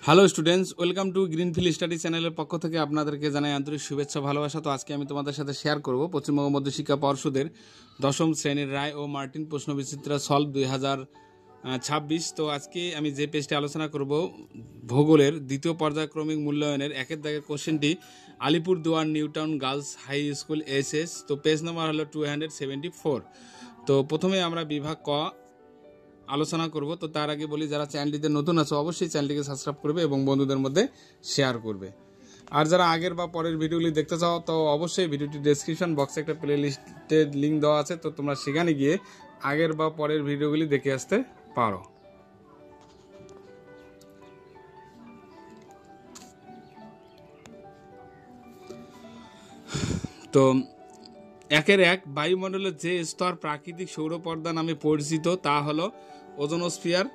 Hello students, welcome to greenfield study চ্যানেলের পক্ষ থেকে আপনাদেরকে জানাই আন্তরিক শুভেচ্ছা ভালোবাসা। তো আজকে আমি তোমাদের সাথে শেয়ার করব পশ্চিমবঙ্গ মধ্যশিক্ষা পর্ষদের দশম শ্রেণীর রায় ও মার্টিন প্রশ্ন বিচিত্রা সলভ 2026। তো আজকে আমি যে পেজটি আলোচনা করব ভূগোলের দ্বিতীয় পর্যায়ক্রমিক মূল্যায়নের একের দাগের কোশ্চেনটি Alipurduar Newtown girls high school SS. তো পেজ নাম্বার হলো 274। তো প্রথমে আমরা বিভাগ ক আলোচনা করব। তো তার আগে বলি, যারা চ্যানেলটিতে নতুন আছে অবশ্যই চ্যানেলটিকে সাবস্ক্রাইব করবে এবং বন্ধুদের মধ্যে শেয়ার করবে। আর যারা আগের বা পরের ভিডিওগুলি দেখতে চাও তো অবশ্যই ভিডিওটি ডেসক্রিপশন বক্সে একটা প্লে লিস্টের লিঙ্ক দেওয়া আছে, তো তোমরা সেখানে গিয়ে আগের বা পরের ভিডিওগুলি দেখে আসতে পারো। তো একের এক, বায়ুমণ্ডলের যে স্তর প্রাকৃতিক সৌরপর্দা নামে পরিচিত তা হলো ওজোনোস্ফিয়ার।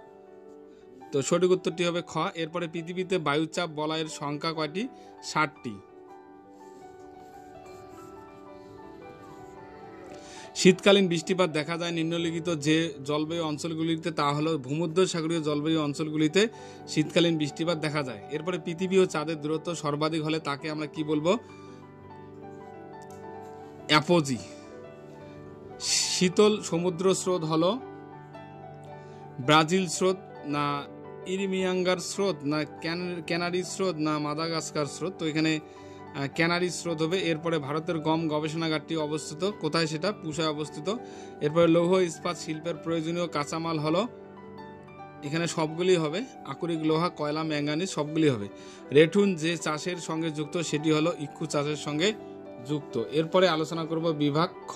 তো সঠিক উত্তরটি হবে খ। এরপরে পৃথিবীতে বায়ুচাপ বলয়ের সংখ্যা কয়টি? 60টি। শীতকালীন বৃষ্টিপাত দেখা যায় নিম্নলিখিত যে জলবায়ু অঞ্চলগুলিতে, তা হলো ভূমধ্যসাগরীয় জলবায়ু অঞ্চলগুলিতে শীতকালীন বৃষ্টিপাত দেখা যায়। এরপরে পৃথিবী ও চাঁদের দূরত্ব সর্বাধিক হলে তাকে আমরা কি বলবো? অ্যাপোজি। শীতল সমুদ্র স্রোত হলো ব্রাজিল স্রোত না ইরিমিয়াঙ্গার স্রোত না ক্যানারি স্রোত না মাদাগাস্কার স্রোত? তো এখানে ক্যানারি স্রোত হবে। এরপরে ভারতের গম গবেষণাগারটি অবস্থিত কোথায়? সেটা পুষায় অবস্থিত। এরপরে লৌহ ইস্পাত শিল্পের প্রয়োজনীয় কাঁচামাল হলো, এখানে সবগুলি হবে, আকরিক লোহা, কয়লা, ম্যাঙ্গানিজ সবগুলি হবে। রেঠুন যে চাষের সঙ্গে যুক্ত সেটি হলো ইক্ষু চাষের সঙ্গে যুক্ত। এরপরে আলোচনা করব বিভাগ খ।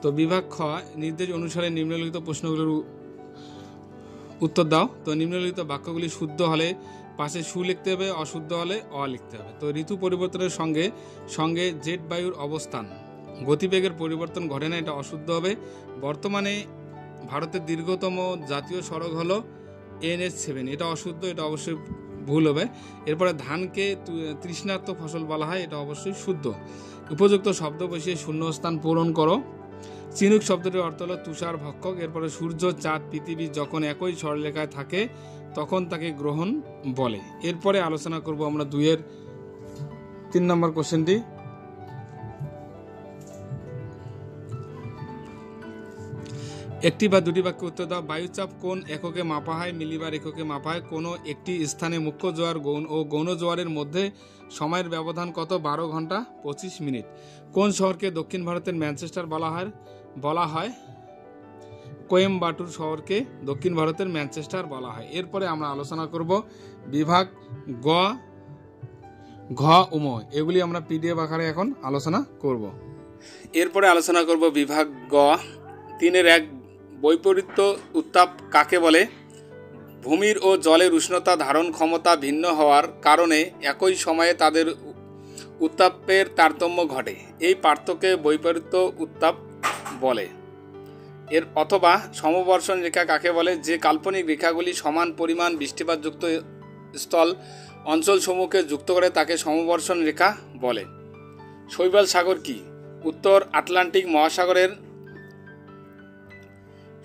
তো বিভাগ খ, নির্দেশ অনুসারে নিম্নলিখিত প্রশ্নগুলোর উত্তর দাও। তো নিম্নলিখিত বাক্যগুলি শুদ্ধ হলে পাশে সু লিখতে হবে, অশুদ্ধ হলে অ লিখতে হবে। তো ঋতু পরিবর্তনের সঙ্গে সঙ্গে জেট বায়ুর অবস্থান গতিবেগের পরিবর্তন ঘটে না, এটা অশুদ্ধ হবে। বর্তমানে ভারতের দীর্ঘতম জাতীয় সড়ক হলো NH7, এটা অশুদ্ধ, এটা অবশ্যই ভুল হবে। এরপরে ধানকে তৃষ্ণার্ত ফসল বলা হয়, এটা অবশ্যই শুদ্ধ। উপযুক্ত শব্দ বসিয়ে শূন্যস্থান পূরণ করো। চিনুক শব্দটির অর্থ হলো তুষার ভক্ষক। এরপরে সূর্য, চাঁদ, পৃথিবী যখন একই সরলরেখায় থাকে তখন তাকে গ্রহণ বলে। এরপরে আলোচনা করব আমরা 2-এর 3 নম্বর কোশ্চেনটি। একটি বা দুটি বাক্য উত্তর দাও। বায়ুচাপ কোন এককে মাপা হয়? মিলিবার এককে মাপা হয়। কোনো একটি স্থানে মুখ্য জোয়ার ও গৌণ জোয়ারের মধ্যে সময়ের ব্যবধান কত? 12 ঘন্টা 25 মিনিট। কোন শহরকে দক্ষিণ ভারতের ম্যানচেস্টার বলা হয়? কোয়েম্বাটুর শহরকে দক্ষিণ ভারতের ম্যানচেস্টার বলা হয়। এরপরে আমরা আলোচনা করব বিভাগ গ, ঘ, উম, এগুলি আমরা PDF আকারে এখন আলোচনা করব। এরপরে আলোচনা করব বিভাগ গ। 3-এর 1, বৈপরীত্য উত্তাপ কাকে বলে? ভূমির ও জলের উষ্ণতা ধারণ ক্ষমতা ভিন্ন হওয়ার কারণে একই সময়ে তাদের উত্তাপের তারতম্য ঘটে, এই পার্থক্যকে বৈপরীত্য উত্তাপ বলে। এর অথবা সমবর্ষণ রেখা কাকে বলে? যে কাল্পনিক রেখাগুলি সমান পরিমাণ বৃষ্টিপাতযুক্ত স্থল অঞ্চলসমূহকে যুক্ত করে তাকে সমবর্ষণ রেখা বলে। শৈবাল সাগর কি? উত্তর আটলান্টিক মহাসাগরের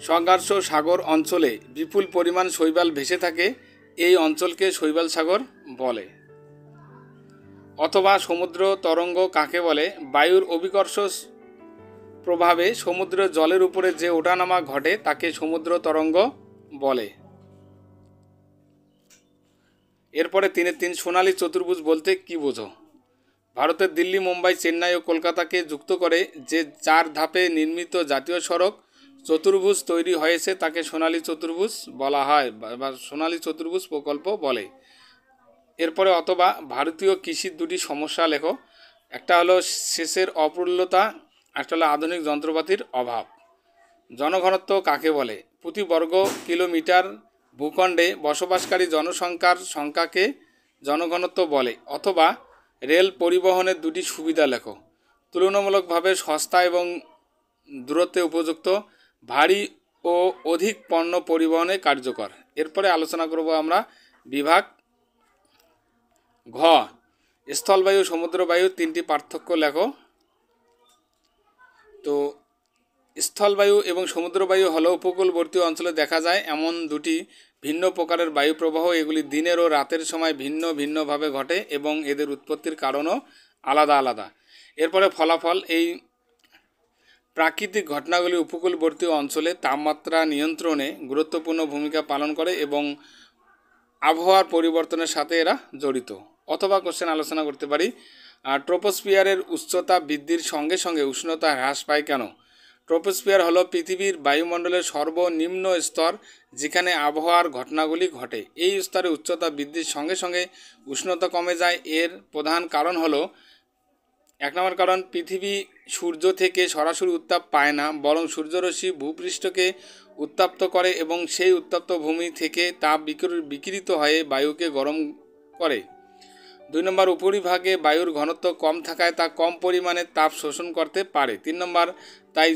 সংঘর্ষ সাগর অঞ্চলে বিপুল পরিমাণ শৈবাল ভেসে থাকে, এই অঞ্চলকে শৈবাল সাগর বলে। অথবা সমুদ্র তরঙ্গ কাকে বলে? বায়ুর অভিকর্ষ প্রভাবে সমুদ্র জলের উপরে যে ওঠানামা ঘটে তাকে সমুদ্র তরঙ্গ বলে। এরপরে 3-এর 3, সোনালী চতুর্ভুজ বলতে কি বোঝো? ভারতের দিল্লি, মুম্বাই, চেন্নাই ও কলকাতাকে যুক্ত করে যে 4 ধাপে নির্মিত জাতীয় সড়ক চতুর্ভুজ তৈরি হয়েছে তাকে সোনালী চতুর্ভুজ বলা হয় বা সোনালী চতুর্ভুজ প্রকল্প বলে। এরপরে অথবা ভারতীয় কৃষির 2টি সমস্যা লেখো। একটা হলো সেচের অপূর্ণতা, একটা হলো আধুনিক যন্ত্রপাতির অভাব। জনঘনত্ব কাকে বলে? প্রতি বর্গ কিলোমিটার ভূখণ্ডে বসবাসকারী জনসংখ্যার সংখ্যাকে জনঘনত্ব বলে। অথবা রেল পরিবহনের 2টি সুবিধা লেখো। তুলনামূলকভাবে সস্তা এবং দূরত্বে উপযুক্ত, ভারী ও অধিক পণ্য পরিবহনে কার্যকর। এরপরে আলোচনা করব আমরা বিভাগ ঘ, স্থলবায়ু সমুদ্রবায়ু 3টি পার্থক্য লেখো। তো স্থলবায়ু এবং সমুদ্রবায়ু হলো উপকূলবর্তী অঞ্চলে দেখা যায় এমন 2টি ভিন্ন প্রকারের বায়ুপ্রবাহ, এগুলি দিনের ও রাতের সময় ভিন্ন ভিন্নভাবে ঘটে এবং এদের উৎপত্তির কারণও আলাদা আলাদা। এরপরে ফলাফল, এই প্রাকৃতিক ঘটনাগুলি উপকূলবর্তী অঞ্চলে তাপমাত্রা নিয়ন্ত্রণে গুরুত্বপূর্ণ ভূমিকা পালন করে এবং আবহাওয়ার পরিবর্তনের সাথে এরা জড়িত। অথবা কোশ্চেন আলোচনা করতে পারি, ট্রোপোস্ফিয়ারের উচ্চতা বৃদ্ধির সঙ্গে সঙ্গে উষ্ণতা হ্রাস পায় কেন? ট্রোপোস্ফিয়ার হলো পৃথিবীর বায়ুমণ্ডলের সর্বনিম্ন স্তর, যেখানে আবহাওয়ার ঘটনাগুলি ঘটে। এই স্তরে উচ্চতা বৃদ্ধির সঙ্গে সঙ্গে উষ্ণতা কমে যায়। এর প্রধান কারণ হলো, 1 নম্বর কারণ, পৃথিবী সূর্য থেকে সরাসরি উত্তাপ পায় না, বরং সূর্যরশ্মি ভূপৃষ্ঠকে উত্তপ্ত করে এবং সেই উত্তপ্ত ভূমি থেকে তাপ বিকিরিত হয়ে বায়ুকে গরম করে। 2 নম্বর, উপরিভাগে বায়ুর ঘনত্ব কম থাকায় তা কম পরিমাণে তাপ শোষণ করতে পারে। 3 নম্বর, তাই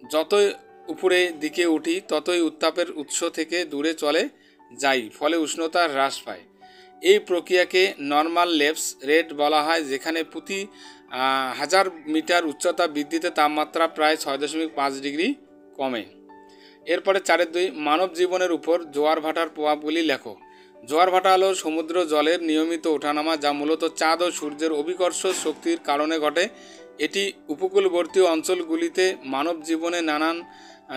যতই উপরে দিকে উঠি ততই উত্তাপের উৎস থেকে দূরে চলে যাই, ফলে উষ্ণতা হ্রাস পায়। এই প্রক্রিয়াকে নর্মাল লেপস রেট বলা হয়, যেখানে প্রতি 1000 মিটার উচ্চতা বৃদ্ধিতে তাপমাত্রা প্রায় 6.5 ডিগ্রি কমে। এরপরে 4.2, মানব জীবনের উপর জোয়ার ভাটার প্রভাবগুলি লেখো। জোয়ার ভাটা হলো সমুদ্র জলের নিয়মিত ওঠানামা, যা মূলত চাঁদ ও সূর্যের অভিকর্ষ শক্তির কারণে ঘটে। এটি উপকূলবর্তী অঞ্চলগুলিতে মানব জীবনে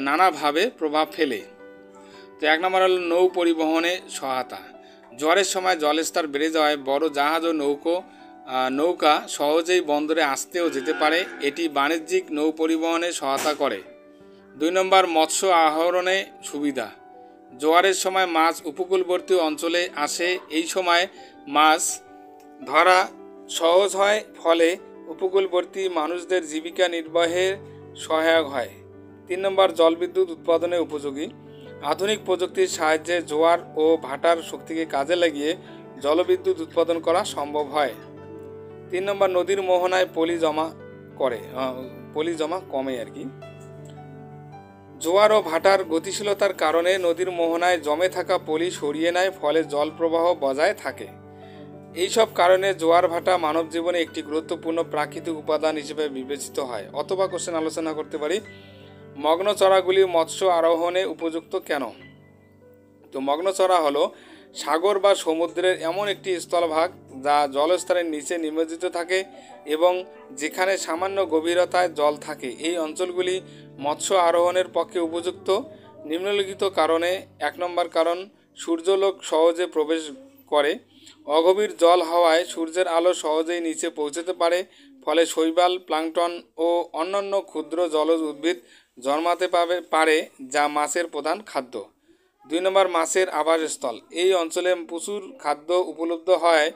নানাভাবে প্রভাব ফেলে। তো 1 নম্বর হলো নৌ পরিবহনে সহায়তা। জোয়ারের সময় জলস্তর বেড়ে যাওয়ায় বড় জাহাজ ও নৌকা সহজেই বন্দরে আসতে ও যেতে পারে। এটি বাণিজ্যিক নৌ পরিবহনে সহায়তা করে। 2 নম্বর, মৎস্য আহরণে সুবিধা। জোয়ারের সময় মাছ উপকূলবর্তী অঞ্চলে আসে। এই সময় মাছ ধরা সহজ হয়, ফলে উপকূলবর্তী মানুষদের জীবিকা নির্বাহে সহায়ক হয়। 3 নম্বর, জলবিদ্যুৎ উৎপাদনে উপযোগী। আধুনিক প্রযুক্তির সাহায্যে জোয়ার ও ভাটার শক্তিকে কাজে লাগিয়ে জলবিদ্যুৎ উৎপাদন করা সম্ভব হয়। 3 নম্বর, নদীর মোহনায় পলি জমা কমে আর কি। জোয়ার ও ভাটার গতিশীলতার কারণে নদীর মোহনায় জমে থাকা পলি সরিয়ে নেয়, ফলে জল প্রবাহ বজায় থাকে। এইসব কারণে জোয়ার ভাটা মানব জীবনে একটি গুরুত্বপূর্ণ প্রাকৃতিক উপাদান হিসেবে বিবেচিত হয়। অথবা কোশ্চেন আলোচনা করতে পারি, মগ্নচড়াগুলি মৎস্য আরোহণে উপযুক্ত কেন? তো মগ্নচড়া হলো সাগর বা সমুদ্রের এমন একটি স্থলভাগ যা জলস্তরের নিচে নিমজ্জিত থাকে এবং যেখানে সামান্য গভীরতায় জল থাকে। এই অঞ্চলগুলি মৎস্য আরোহণের পক্ষে উপযুক্ত নিম্নলিখিত কারণে। 1 নম্বর কারণ, সূর্যালোক সহজে প্রবেশ করে। অগভীর জল হওয়ায় সূর্যের আলো সহজেই নিচে পৌঁছতে পারে, ফলে শৈবাল, প্লাঙ্কটন ও অন্যান্য ক্ষুদ্র জলজ উদ্ভিদ জন্মাতে পারে, যা মাছের প্রধান খাদ্য। 2 নম্বর, মাছের আবাসস্থল। এই অঞ্চলে প্রচুর খাদ্য উপলব্ধ হয়।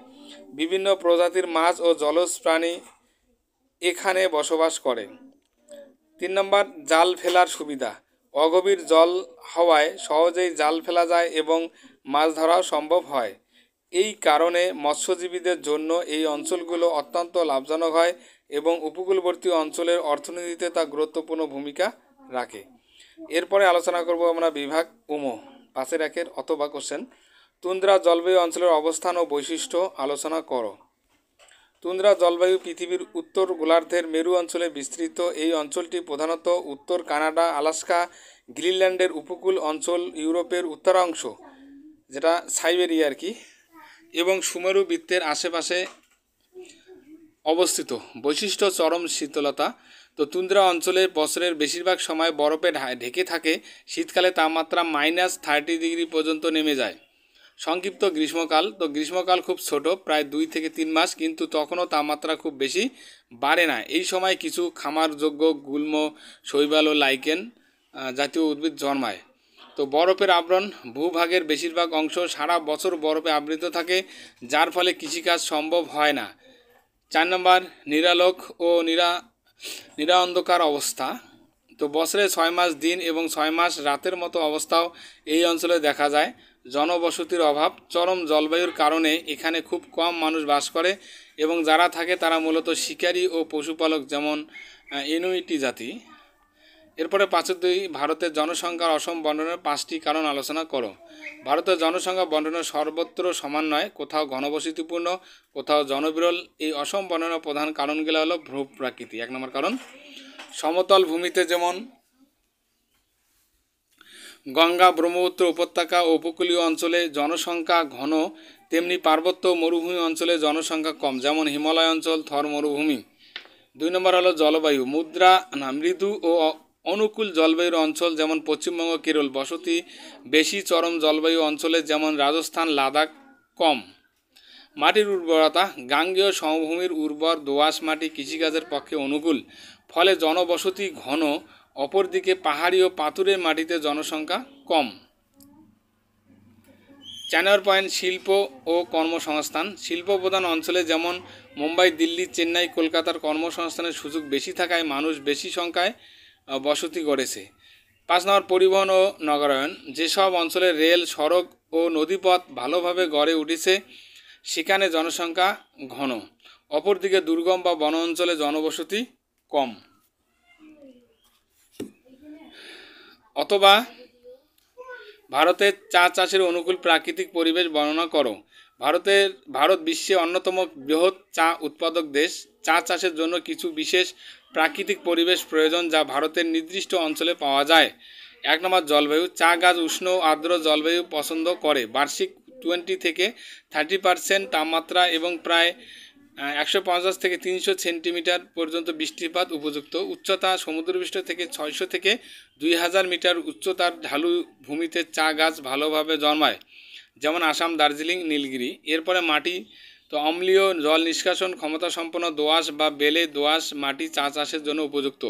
বিভিন্ন প্রজাতির মাছ ও জলজ প্রাণী এখানে বসবাস করে। 3 নম্বর, জাল ফেলার সুবিধা। অগভীর জল হওয়ায় সহজেই জাল ফেলা যায় এবং মাছ ধরাও সম্ভব হয়। এই কারণে মৎস্যজীবীদের জন্য এই অঞ্চলগুলো অত্যন্ত লাভজনক হয় এবং উপকূলবর্তী অঞ্চলের অর্থনীতিতে তা গুরুত্বপূর্ণ ভূমিকা রাখে। এরপরে আলোচনা করব আমরা বিভাগ উমো 5-1 অথবা কোশ্চেন, তুন্দ্রা জলবায়ু অঞ্চলের অবস্থান ও বৈশিষ্ট্য আলোচনা করো। তুন্দ্রা জলবায়ু পৃথিবীর উত্তর গোলার্ধের মেরু অঞ্চলে বিস্তৃত। এই অঞ্চলটি প্রধানত উত্তর কানাডা, আলাস্কা, গ্রিনল্যান্ডের উপকূল অঞ্চল, ইউরোপের উত্তরাংশ যেটা সাইবেরিয়া আর কি, এবং সুমেরু বৃত্তের আশেপাশে অবস্থিত। বৈশিষ্ট্য, চরম শীতলতা। তো তুন্দ্রা অঞ্চলে বছরের বেশিরভাগ সময় বরফে ঢেকে থাকে। শীতকালে তাপমাত্রা -30 ডিগ্রি পর্যন্ত নেমে যায়। সংক্ষিপ্ত গ্রীষ্মকাল। তো গ্রীষ্মকাল খুব ছোট, প্রায় 2 থেকে 3 মাস, কিন্তু তখনও তাপমাত্রা খুব বেশি বাড়ে না। এই সময় কিছু খামারযোগ্য গুল্ম, শৈবাল ও লাইকেন জাতীয় উদ্ভিদ জন্মায়। তো বরফের আবরণ। ভূভাগের বেশিরভাগ অংশ সারা বছর বরফে আবৃত থাকে, যার ফলে কৃষিকাজ সম্ভব হয় না। 4 নম্বর, নিরালোক ও নিরান্ধকার অবস্থা। তো বছরে 6 মাস দিন এবং 6 মাস রাতের মতো অবস্থাও এই অঞ্চলে দেখা যায়। জনবসতির অভাব। চরম জলবায়ুর কারণে এখানে খুব কম মানুষ বাস করে এবং যারা থাকে তারা মূলত শিকারী ও পশুপালক, যেমন ইনুইটি জাতি। এরপরে 5.2, ভারতের জনসংখ্যার অসম বন্টনের 5টি কারণ আলোচনা করো। ভারতের জনসংখ্যা বন্টনের সর্বত্র সমান নয়, কোথাও ঘনবসতিপূর্ণ, কোথাও জনবিরল। এই অসম বন্টনের প্রধান কারণগুলো হলো ভূপ্রাকৃতি। 1 নম্বর কারণ, সমতল ভূমিতে যেমন গঙ্গা ব্রহ্মপুত্র উপত্যকা ও উপকূলীয় অঞ্চলে জনসংখ্যা ঘন, তেমনি পার্বত্য ও মরুভূমি অঞ্চলে জনসংখ্যা কম, যেমন হিমালয় অঞ্চল, থর মরুভূমি। 2 নম্বর হলো জলবায়ু, মৃদু ও অনুকূল জলবায়ুর অঞ্চল যেমন পশ্চিমবঙ্গ, কেরল। বসতি বেশি চরম জলবায়ু অঞ্চলে যেমন রাজস্থান, লাদাখ কম। মাটির উর্বরতা, গাঙ্গেয় সমভূমির উর্বর দোআঁশ মাটি কৃষিকাজের পক্ষে অনুকূল, ফলে জনবসতি ঘন। অপরদিকে পাহাড়ি ও পাথুরে মাটিতে জনসংখ্যা কম। 4 নম্বর পয়েন্ট, শিল্প ও কর্মসংস্থান। শিল্প প্রধান অঞ্চলে যেমন মুম্বাই, দিল্লি, চেন্নাই, কলকাতার কর্মসংস্থানের সুযোগ বেশি থাকায় মানুষ বেশি সংখ্যায় বসতি গড়েছে। 5 নম্বর, পরিবহন ও নগরায়ন। যেসব অঞ্চলে রেল, সড়ক ও নদীপথ ভালোভাবে গড়ে উঠেছে সেখানে জনসংখ্যা ঘন। অপরদিকে দুর্গম বা বন অঞ্চলে জনবসতি কম। অথবা ভারতের চা চাষের অনুকূল প্রাকৃতিক পরিবেশ বর্ণনা করো। ভারত বিশ্বে অন্যতম বৃহৎ চা উৎপাদক দেশ। চা চাষের জন্য কিছু বিশেষ প্রাকৃতিক পরিবেশ প্রয়োজন যা ভারতের নির্দিষ্ট অঞ্চলে পাওয়া যায়। 1 নম্বর, জলবায়ু। চা গাছ উষ্ণ ও আর্দ্র জলবায়ু পছন্দ করে। বার্ষিক 20 থেকে 30% তাপমাত্রা এবং প্রায় 150 থেকে 300 সেন্টিমিটার পর্যন্ত বৃষ্টিপাত উপযুক্ত। উচ্চতা, সমুদ্রপৃষ্ঠ থেকে 600 থেকে 2000 মিটার উচ্চতার ঢালু ভূমিতে চা গাছ ভালোভাবে জন্মায়, যেমন আসাম, দার্জিলিং, নীলগিরি। এরপরে মাটি, তো অম্লীয় জল নিষ্কাশন ক্ষমতা সম্পন্ন দোআঁশ বা বেলে দোআঁশ মাটি চা চাষের জন্য উপযুক্ত।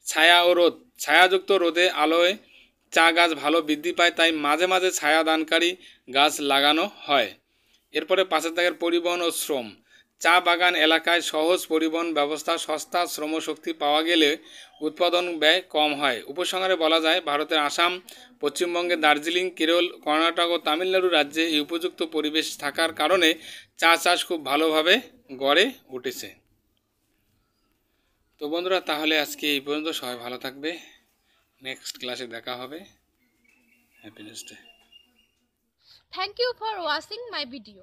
ছায়া ও রোদ। ছায়াযুক্ত রোদে আলোয় চা গাছ ভালো বৃদ্ধি পায়, তাই মাঝে মাঝে ছায়া দানকারী গাছ লাগানো হয়। এরপরে 5 দাগের পরিবহন ও শ্রম। চা বাগান এলাকায় সহজ পরিবহন ব্যবস্থা, সস্তা শ্রমশক্তি পাওয়া গেলে উৎপাদন ব্যয় কম হয়। উপসংহারে বলা যায়, ভারতের আসাম, পশ্চিমবঙ্গের দার্জিলিং, কেরল, কর্ণাটক ও তামিলনাড়ু রাজ্যে এই উপযুক্ত পরিবেশ থাকার কারণে চা চাষ খুব ভালোভাবে গড়ে উঠেছে। তো বন্ধুরা, তাহলে আজকে এই পর্যন্ত। সবাই ভালো থাকবে, নেক্সট ক্লাসে দেখা হবে। Happy news day. Thank you for watching my video.